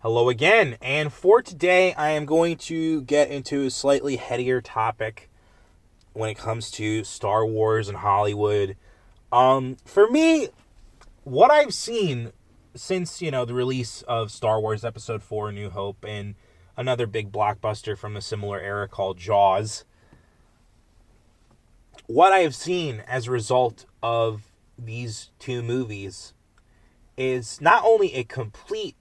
Hello again, and for today I am going to get into a slightly headier topic when it comes to Star Wars and Hollywood. For me, what I've seen since, the release of Star Wars Episode 4 A New Hope and another big blockbuster from a similar era called Jaws, what I have seen as a result of these two movies is not only a complete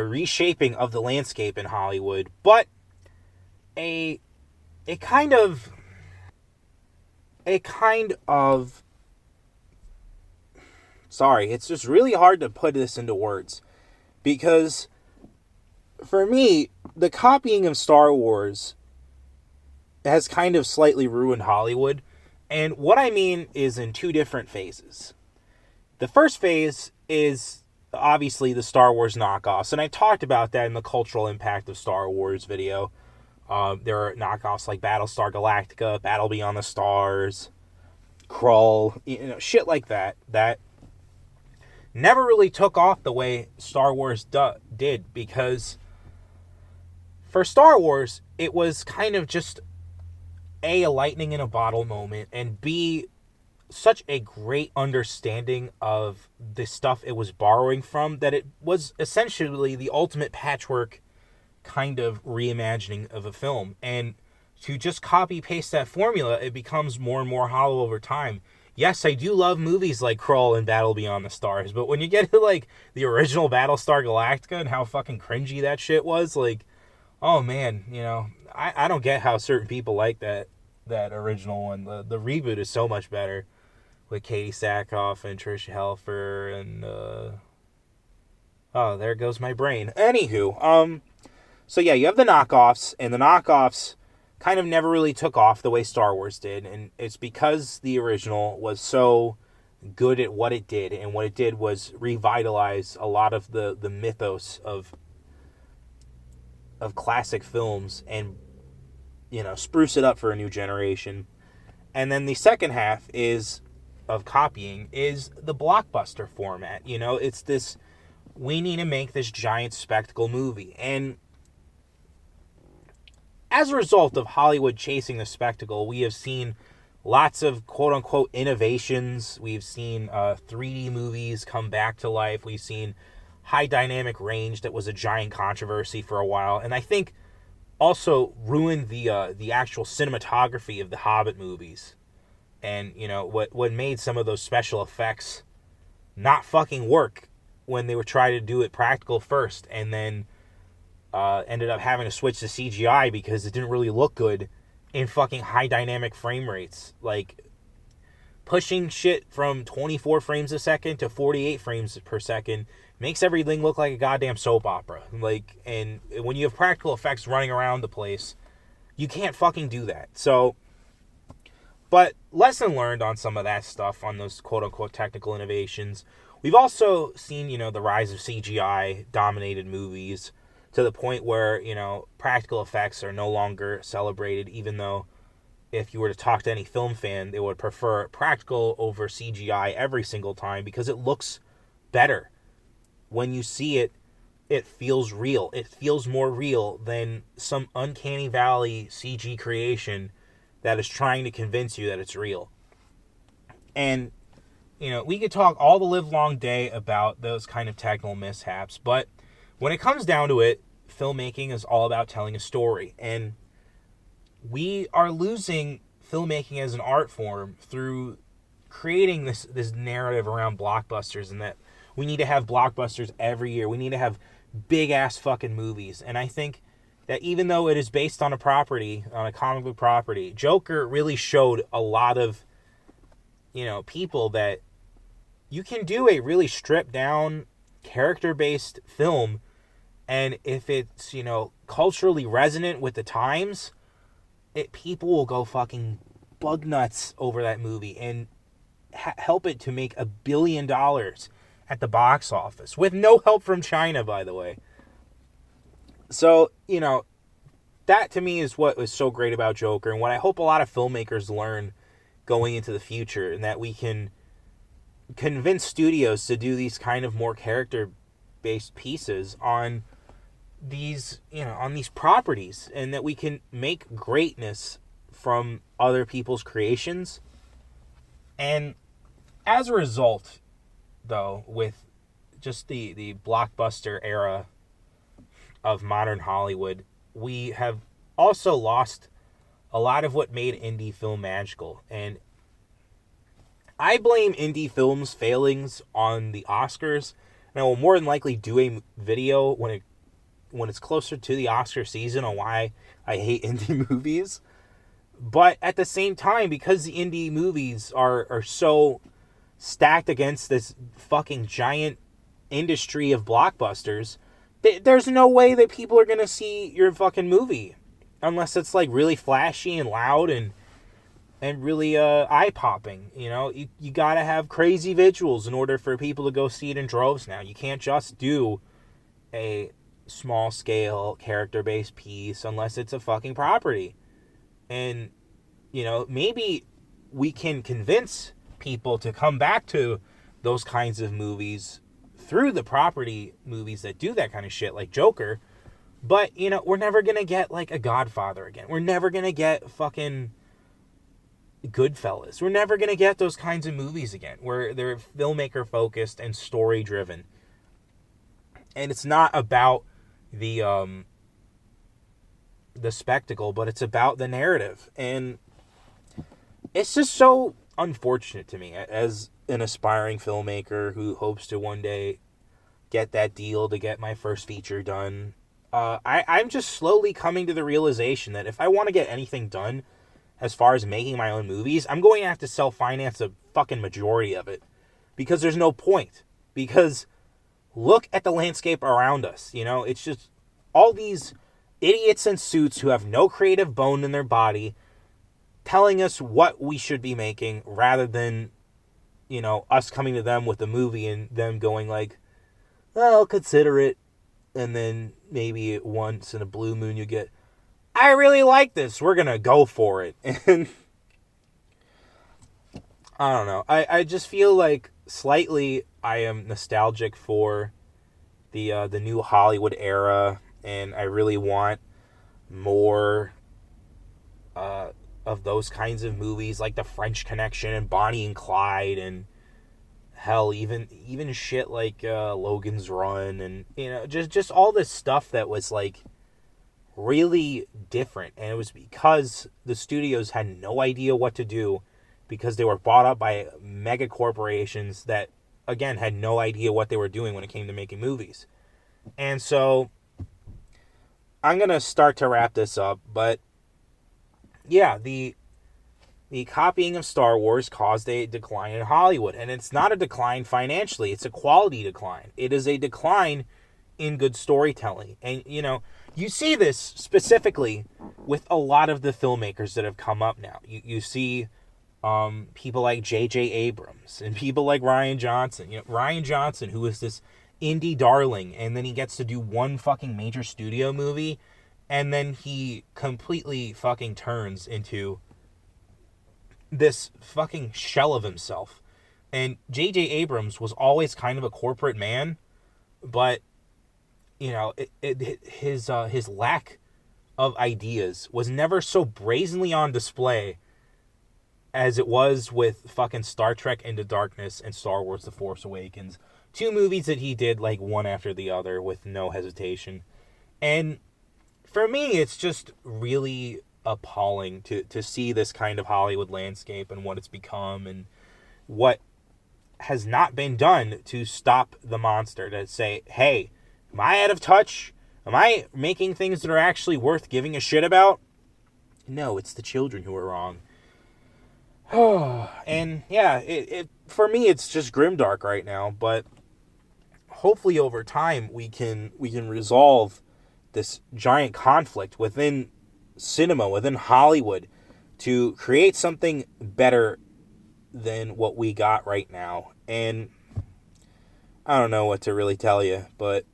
reshaping of the landscape in Hollywood, but a kind of sorry, it's just really hard to put this into words, because for me, the copying of Star Wars has kind of slightly ruined Hollywood. And what I mean is in two different phases. The first phase is obviously the Star Wars knockoffs, and I talked about that in the cultural impact of Star Wars video. There are knockoffs like Battlestar Galactica, Battle Beyond the Stars, Krull, shit like that never really took off the way Star Wars did, because for Star Wars, it was kind of just A, a lightning in a bottle moment, and B, such a great understanding of the stuff it was borrowing from that it was essentially the ultimate patchwork kind of reimagining of a film. And to just copy paste that formula, it becomes more and more hollow over time. Yes, I do love movies like Krull and Battle Beyond the Stars, but when you get to like the original Battlestar Galactica and how fucking cringy that shit was, like, oh man, I don't get how certain people like that original one. The reboot is so much better, with Katie Sackhoff and Tricia Helfer and oh, there goes my brain. Anywho, so yeah, you have the knockoffs, and the knockoffs kind of never really took off the way Star Wars did, and it's because the original was so good at what it did, and what it did was revitalize a lot of the mythos of classic films and spruce it up for a new generation. And then the second half of copying is the blockbuster format. It's this, we need to make this giant spectacle movie. And as a result of Hollywood chasing the spectacle, we have seen lots of quote-unquote innovations. We've seen 3D movies come back to life. We've seen high dynamic range that was a giant controversy for a while, and I think also ruined the actual cinematography of the Hobbit movies. And, what made some of those special effects not fucking work when they were trying to do it practical first, and then ended up having to switch to CGI because it didn't really look good in fucking high dynamic frame rates. Like, pushing shit from 24 frames a second to 48 frames per second makes everything look like a goddamn soap opera. Like, and when you have practical effects running around the place, you can't fucking do that. So, but lesson learned on some of that stuff, on those quote-unquote technical innovations. We've also seen, the rise of CGI-dominated movies to the point where, practical effects are no longer celebrated, even though if you were to talk to any film fan, they would prefer practical over CGI every single time because it looks better. When you see it, it feels real. It feels more real than some uncanny valley CG creation that is trying to convince you that it's real. And, we could talk all the live long day about those kind of technical mishaps, but when it comes down to it, filmmaking is all about telling a story. And we are losing filmmaking as an art form through creating this narrative around blockbusters, and that we need to have blockbusters every year. We need to have big-ass fucking movies. And I think that even though it is based on a comic book property, Joker really showed a lot of, people that you can do a really stripped-down, character-based film, and if it's, culturally resonant with the times, people will go fucking bug nuts over that movie and help it to make $1 billion at the box office, with no help from China, by the way. So, that to me is what was so great about Joker, and what I hope a lot of filmmakers learn going into the future, and that we can convince studios to do these kind of more character based pieces on these, on these properties, and that we can make greatness from other people's creations. And as a result, though, with just the blockbuster era of modern Hollywood, we have also lost a lot of what made indie film magical. And I blame indie films' failings on the Oscars, and I will more than likely do a video when it's closer to the Oscar season on why I hate indie movies. But at the same time, because the indie movies are so stacked against this fucking giant industry of blockbusters, there's no way that people are going to see your fucking movie unless it's like really flashy and loud and really eye-popping. You got to have crazy visuals in order for people to go see it in droves now. You can't just do a small-scale character-based piece unless it's a fucking property. And, maybe we can convince people to come back to those kinds of movies through the property movies that do that kind of shit, like Joker. But, we're never going to get, like, a Godfather again. We're never going to get fucking Goodfellas. We're never going to get those kinds of movies again, where they're filmmaker-focused and story-driven. And it's not about the spectacle, but it's about the narrative. And it's just so unfortunate to me as an aspiring filmmaker who hopes to one day get that deal to get my first feature done. I'm just slowly coming to the realization that if I want to get anything done as far as making my own movies, I'm going to have to self-finance a fucking majority of it, because there's no point. Because look at the landscape around us. It's just all these idiots in suits who have no creative bone in their body telling us what we should be making, rather than, us coming to them with a movie and them going like, well, consider it. And then maybe once in a blue moon you get, I really like this, we're going to go for it. And I don't know. I just feel like slightly I am nostalgic for the new Hollywood era, and I really want more of those kinds of movies, like The French Connection and Bonnie and Clyde, and hell, even shit like Logan's Run, and just all this stuff that was like really different. And it was because the studios had no idea what to do, because they were bought up by mega corporations that, again, had no idea what they were doing when it came to making movies. And so I'm going to start to wrap this up, but yeah, the copying of Star Wars caused a decline in Hollywood, and it's not a decline financially, it's a quality decline. It is a decline in good storytelling. And, you see this specifically with a lot of the filmmakers that have come up now. You see people like J.J. Abrams and people like Rian Johnson. Rian Johnson, who is this indie darling, and then he gets to do one fucking major studio movie, and then he completely fucking turns into this fucking shell of himself. And J.J. Abrams was always kind of a corporate man, but his lack of ideas was never so brazenly on display as it was with fucking Star Trek Into Darkness and Star Wars The Force Awakens. Two movies that he did like one after the other with no hesitation. And for me, it's just really appalling to see this kind of Hollywood landscape and what it's become, and what has not been done to stop the monster, to say, hey, am I out of touch? Am I making things that are actually worth giving a shit about? No, it's the children who are wrong. And yeah, it for me, it's just grimdark right now, but hopefully over time we can resolve this giant conflict within cinema, within Hollywood, to create something better than what we got right now. And I don't know what to really tell you, but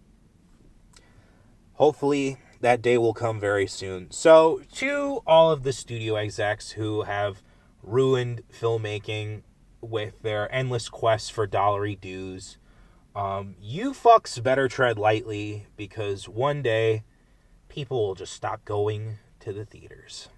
hopefully that day will come very soon. So to all of the studio execs who have ruined filmmaking with their endless quest for dollary dues, You fucks better tread lightly, because one day people will just stop going to the theaters.